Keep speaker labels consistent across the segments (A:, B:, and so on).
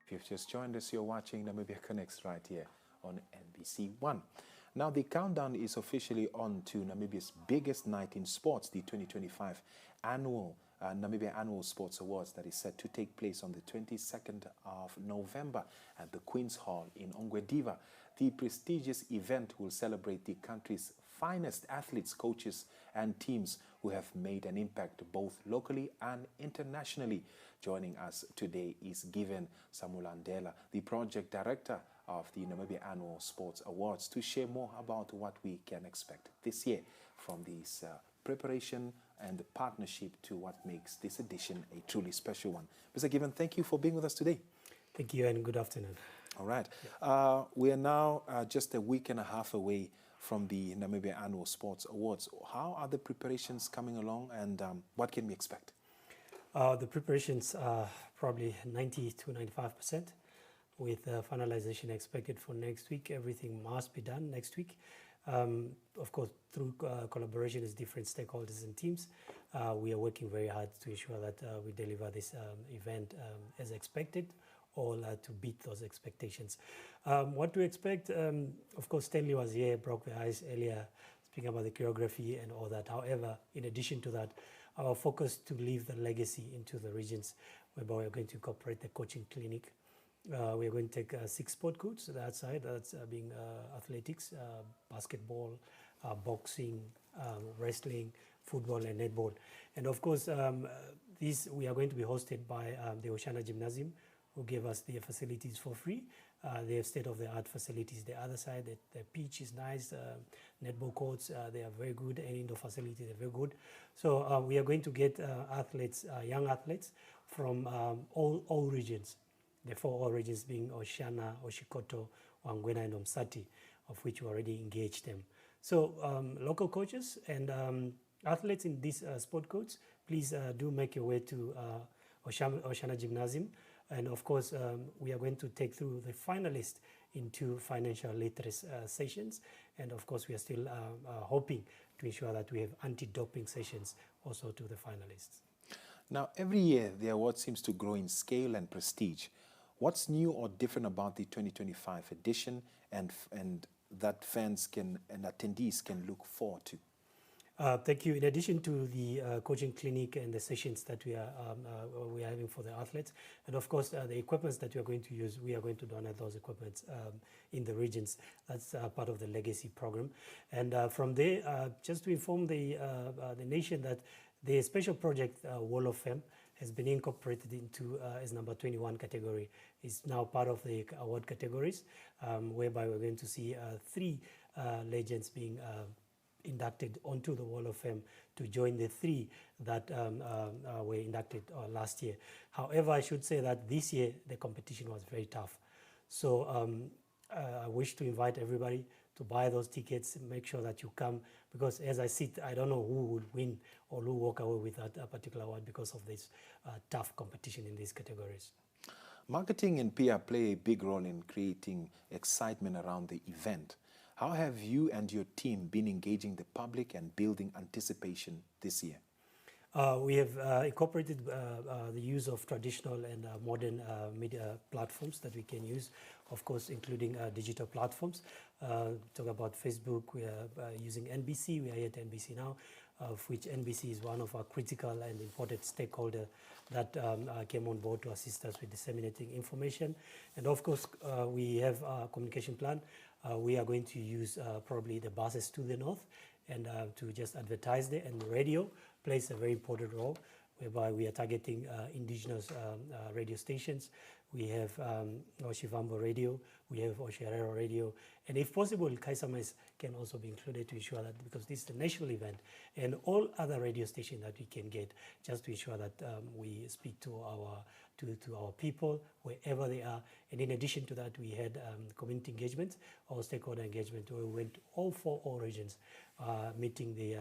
A: If you've just joined us, you're watching Namibia Connects right here on NBC One. Now, the countdown is officially on to Namibia's biggest night in sports, the 2025 Namibia Annual Sports Awards, that is set to take place on the 22nd of November at the Queen's Hall in Ongwediva. The prestigious event will celebrate the country's finest athletes, coaches, and teams who have made an impact both locally and internationally. Joining us today is Givean Samulandela, the project director of the Namibia Annual Sports Awards, to share more about what we can expect this year from this preparation and the partnership to what makes this edition a truly special one. Mr. Givean, thank you for being with us today.
B: Thank you and good afternoon.
A: All right. Yeah. We are now just a week and a half away from the Namibia Annual Sports Awards. How are the preparations coming along, and what can we expect?
B: The preparations are probably 90 to 95%, with finalization expected for next week. Everything must be done next week. Of course, through collaboration with different stakeholders and teams, we are working very hard to ensure that we deliver this event as expected, or to beat those expectations. What to expect, of course, Stanley was here, broke the ice earlier, speaking about the choreography and all that. However, in addition to that, our focus to leave the legacy into the regions, whereby we're going to incorporate the coaching clinic. We're going to take 6 sport codes that side, that's being athletics, basketball, boxing, wrestling, football, and netball. And of course, we are going to be hosted by the Oshana Gymnasium, who gave us their facilities for free. They have state-of-the-art facilities. The other side, the pitch is nice, netball courts, they are very good, and indoor facilities are very good. So we are going to get athletes, young athletes from all regions. The 4 regions being Oshana, Oshikoto, Ongwediva, and Omsati, of which we already engaged them. So local coaches and athletes in these sport codes, please do make your way to Oshana Gymnasium. And of course, we are going to take through the finalists into financial literacy sessions. And of course, we are still hoping to ensure that we have anti-doping sessions also to the finalists.
A: Now, every year, the award seems to grow in scale and prestige. What's new or different about the 2025 edition and that fans and attendees can look forward to?
B: Thank you. In addition to the coaching clinic and the sessions that we are having for the athletes, and of course the equipments that we are going to use, we are going to donate those equipments in the regions. That's part of the legacy program. And from there, just to inform the nation that the special project Wall of Fame has been incorporated into as number 21 category. It's now part of the award categories, whereby we're going to see 3 legends being inducted onto the Wall of Fame to join the 3 that were inducted last year. However, I should say that this year the competition was very tough. So I wish to invite everybody to buy those tickets, make sure that you come, because as I sit, I don't know who will win or who will walk away with that particular award because of this tough competition in these categories.
A: Marketing and PR play a big role in creating excitement around the event. How have you and your team been engaging the public and building anticipation this year?
B: We have incorporated the use of traditional and modern media platforms that we can use, of course, including digital platforms. Talk about Facebook, we are using NBC, we are at NBC now, of which NBC is one of our critical and important stakeholder that came on board to assist us with disseminating information. And of course, we have a communication plan. We are going to use probably the buses to the north and to just advertise there, and the radio plays a very important role, whereby we are targeting indigenous radio stations. We have Oshivambo Radio, we have Osherero Radio, and if possible, Kaisamais can also be included to ensure that, because this is a national event, and all other radio stations that we can get, just to ensure that we speak to our people wherever they are. And in addition to that, we had community engagement or stakeholder engagement, where we went to all regions, meeting the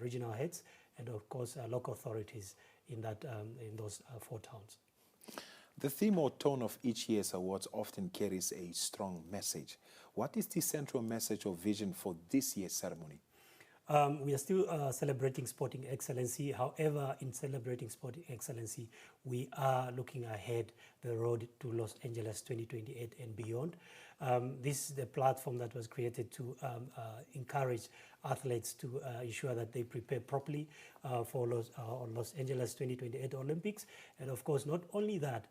B: regional heads and of course local authorities in those 4 towns.
A: The theme or tone of each year's awards often carries a strong message. What is the central message or vision for this year's ceremony?
B: We are still celebrating sporting excellency. However, in celebrating sporting excellency, we are looking ahead the road to Los Angeles 2028 and beyond. This is the platform that was created to encourage athletes to ensure that they prepare properly for Los Angeles 2028 Olympics. And of course, not only that,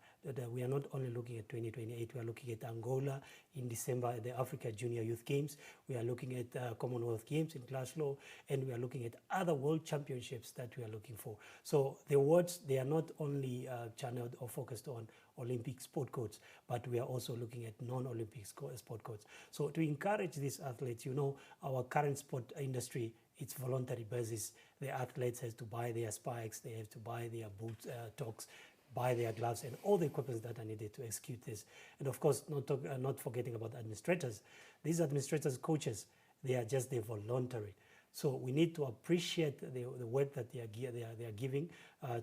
B: we are not only looking at 2028, we are looking at Angola in December at the Africa Junior Youth Games. We are looking at Commonwealth Games in Glasgow, and we are looking at other world championships that we are looking for. So the awards, they are not only channeled or focused on Olympic sport codes, but we are also looking at non-Olympic sport codes. So to encourage these athletes, you know, our current sport industry, it's voluntary basis. The athletes have to buy their spikes, they have to buy their boots, toques, buy their gloves and all the equipment that are needed to execute this. And of course, not forgetting about administrators. These administrators, coaches, they are just the voluntary. So we need to appreciate the work that they are giving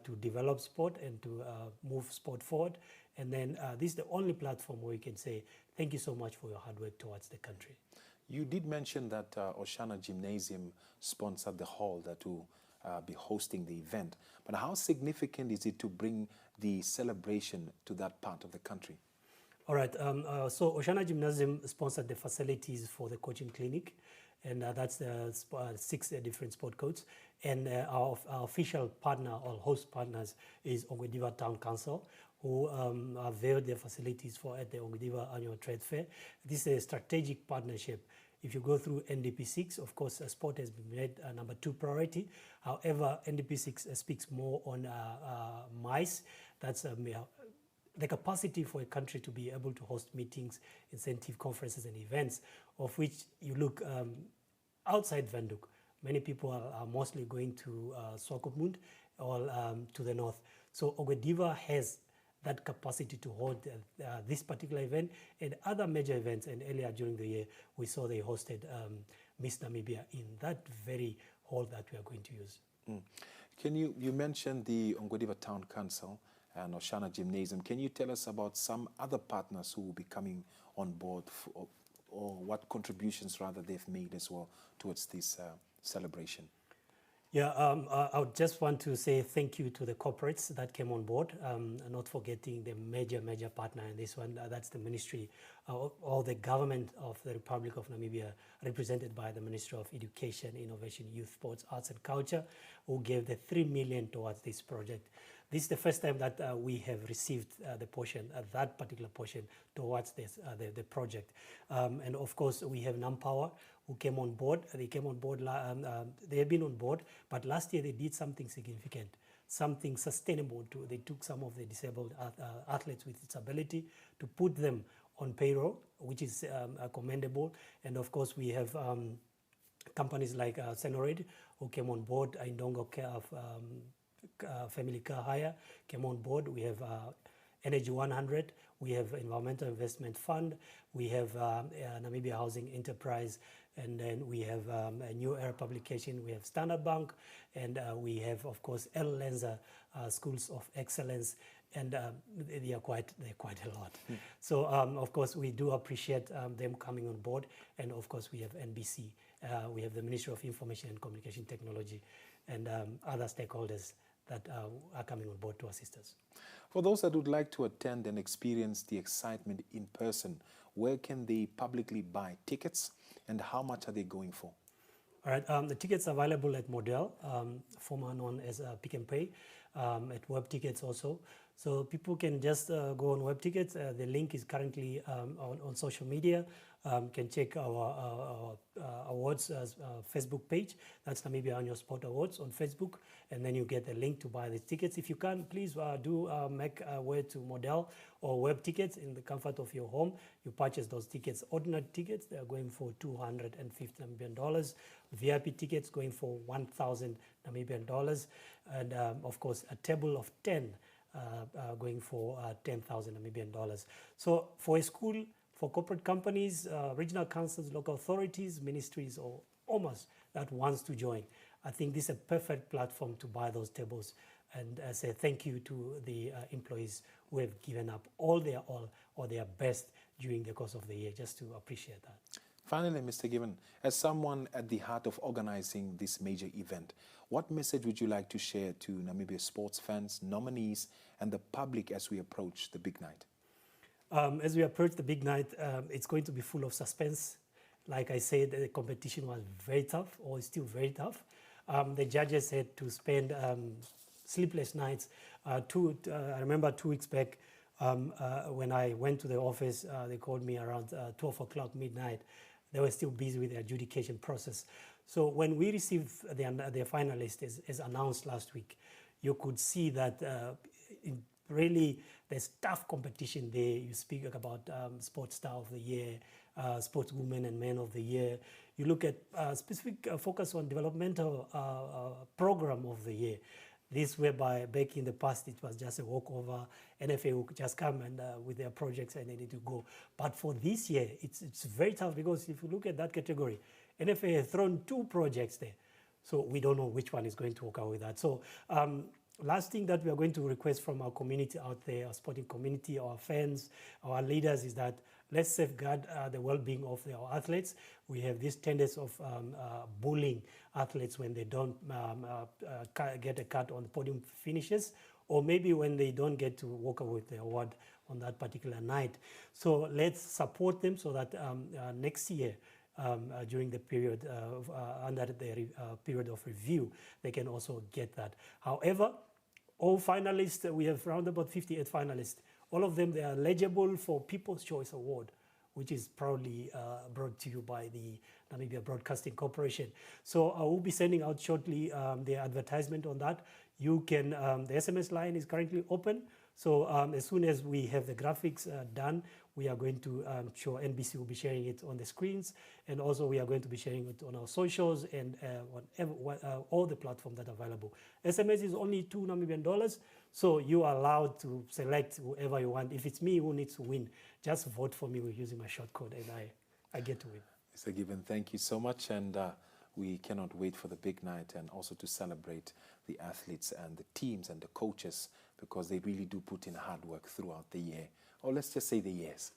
B: to develop sport and to move sport forward. And then this is the only platform where we can say, thank you so much for your hard work towards the country.
A: You did mention that Oshana Gymnasium sponsored the hall that will be hosting the event. But how significant is it to bring the celebration to that part of the country?
B: All right. So Oshana Gymnasium sponsored the facilities for the coaching clinic. And that's the 6 different sport codes. And our official partner or host partners is Ongwediva Town Council, who availed their facilities for at the Ongwediva Annual Trade Fair. This is a strategic partnership. If you go through NDP6, of course, sport has been made number 2 priority. However, NDP6 speaks more on MICE. That's the capacity for a country to be able to host meetings, incentive conferences and events, of which you look outside Windhoek. Many people are mostly going to Swakopmund or to the north. So Ongwediva has that capacity to hold this particular event and other major events. And earlier during the year, we saw they hosted Miss Namibia in that very hall that we are going to use.
A: Can you mentioned the Ongwediva Town Council and Oshana Gymnasium. Can you tell us about some other partners who will be coming on board or what contributions rather they've made as well towards this celebration?
B: Yeah, I would just want to say thank you to the corporates that came on board, not forgetting the major partner in this one. That's the Ministry or the government of the Republic of Namibia, represented by the Ministry of Education, Innovation, Youth, Sports, Arts and Culture, who gave the 3 million towards this project. This is the first time that we have received the portion, that particular portion towards this, the project. And of course, we have NamPower, who came on board. They came on board, they have been on board, but last year they did something significant, something sustainable. They took some of the disabled athletes with disability to put them on payroll, which is commendable. And of course, we have companies like Senored, who came on board, Indongo Family Car Hire came on board. We have Energy 100, we have Environmental Investment Fund, we have Namibia Housing Enterprise, and then we have a New Era Publication, we have Standard Bank, and we have, of course, El Lenza Schools of Excellence, and they are quite a lot. So, of course, we do appreciate them coming on board, and of course, we have NBC, we have the Ministry of Information and Communication Technology, and other stakeholders that are coming on board to assist us.
A: For those that would like to attend and experience the excitement in person, where can they publicly buy tickets and how much are they going for?
B: All right, the tickets are available at Model, former known as Pick and Pay, at Web Tickets also. So people can just go on Web Tickets. The link is currently on social media. Can check our awards Facebook page. That's Namibia Annual Sports Awards on Facebook. And then you get a link to buy the tickets. If you can, please do make a way to Model or Web Tickets in the comfort of your home. You purchase those tickets. Ordinary tickets, they are going for $250 Namibian. VIP tickets going for 1,000 Namibian dollars. And of course, a table of 10 going for 10,000 Namibian dollars. So for a school, for corporate companies, regional councils, local authorities, ministries, or almost that wants to join, I think this is a perfect platform to buy those tables and say thank you to the employees who have given up all their best during the course of the year, just to appreciate that.
A: Finally, Mr. Givean, as someone at the heart of organizing this major event, what message would you like to share to Namibia sports fans, nominees, and the public as we approach the big night?
B: As we approach the big night, it's going to be full of suspense. Like I said, the competition was very tough, or is still very tough. The judges had to spend sleepless nights. I remember 2 weeks back, when I went to the office, they called me around 12 o'clock midnight. They were still busy with the adjudication process. So when we received the finalists as announced last week, you could see that really there's tough competition there. You speak about Sports Star of the Year, Sports Women and Men of the Year. You look at specific focus on developmental program of the year. This whereby back in the past it was just a walkover. NFA would just come and with their projects and they need to go. But for this year, it's very tough because if you look at that category, NFA has thrown 2 projects there. So we don't know which one is going to work out with that. So last thing that we are going to request from our community out there, our sporting community, our fans, our leaders, is that let's safeguard the well-being of our athletes. We have this tendency of bullying athletes when they don't get a cut on the podium finishes, or maybe when they don't get to walk away with the award on that particular night. So let's support them so that next year, during the period under the period of review, they can also get that. However, all finalists, we have around about 58 finalists. All of them, they are eligible for People's Choice Award, which is proudly brought to you by the Namibia Broadcasting Corporation. So I will be sending out shortly the advertisement on that. You can, the SMS line is currently open. So as soon as we have the graphics done, we are going to show, NBC will be sharing it on the screens, and also we are going to be sharing it on our socials and all the platforms that are available. SMS is only $2 Namibian, so you are allowed to select whoever you want. If it's me who needs to win, just vote for me using my short code, and I get to win.
A: Mr. Givean, thank you so much, and we cannot wait for the big night and also to celebrate the athletes and the teams and the coaches, because they really do put in hard work throughout the year, or let's just say the years.